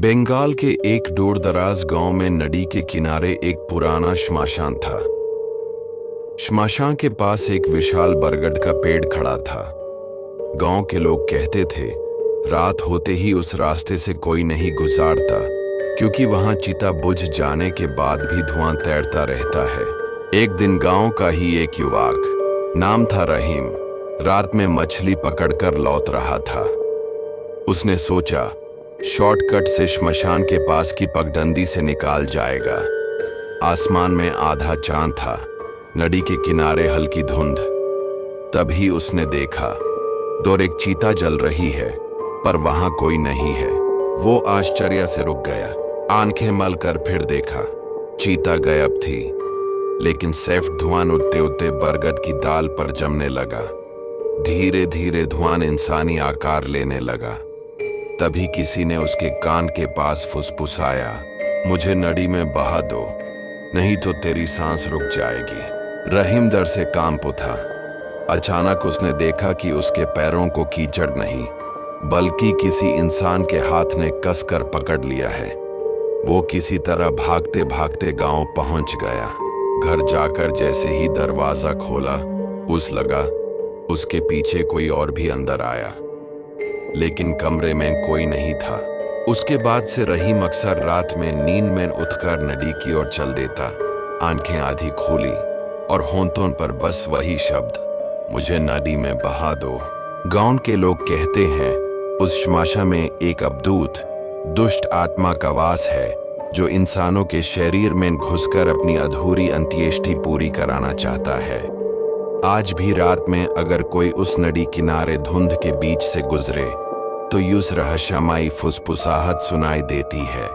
बंगाल के एक दूरदराज गांव में नदी के किनारे एक पुराना श्मशान था। श्मशान के पास एक विशाल बरगद का पेड़ खड़ा था। गांव के लोग कहते थे, रात होते ही उस रास्ते से कोई नहीं गुजारता, क्योंकि वहां चिता बुझ जाने के बाद भी धुआं तैरता रहता है। एक दिन गांव का ही एक युवक, नाम था रहीम, रात में मछली पकड़कर लौट रहा था। उसने सोचा, शॉर्टकट से श्मशान के पास की पगडंडी से निकाल जाएगा। आसमान में आधा चांद था, नदी के किनारे हल्की धुंध। तभी उसने देखा, दूर एक चीता जल रही है, पर वहां कोई नहीं है। वो आश्चर्य से रुक गया, आंखें मल कर फिर देखा, चीता गायब थी, लेकिन सैफ धुआं उड़ते उड़ते बरगद की डाल पर जमने लगा। धीरे धीरे धुआं इंसानी आकार लेने लगा। तभी किसी ने उसके कान के पास फुसफुसाया, मुझे नदी में बहा दो, नहीं तो तेरी सांस रुक जाएगी। रहीम डर से कांप उठा। अचानक उसने देखा कि उसके पैरों को कीचड़ नहीं, बल्कि किसी इंसान के हाथ ने कसकर पकड़ लिया है। वो किसी तरह भागते भागते गांव पहुंच गया। घर जाकर जैसे ही दरवाजा खोला, उस लगा उसके पीछे कोई और भी अंदर आया, लेकिन कमरे में कोई नहीं था। उसके बाद से रहीम अक्सर रात में नींद में उठकर नदी की ओर चल देता। आंखें आधी खोली और होंठों पर बस वही शब्द, मुझे नदी में बहा दो। गांव के लोग कहते हैं, उस श्मशान में एक अद्भुत दुष्ट आत्मा का वास है, जो इंसानों के शरीर में घुसकर अपनी अधूरी अंत्येष्टि पूरी कराना चाहता है। आज भी रात में अगर कोई उस नदी किनारे धुंध के बीच से गुजरे, तो यूं रहस्यमयी फुसफुसाहट सुनाई देती है।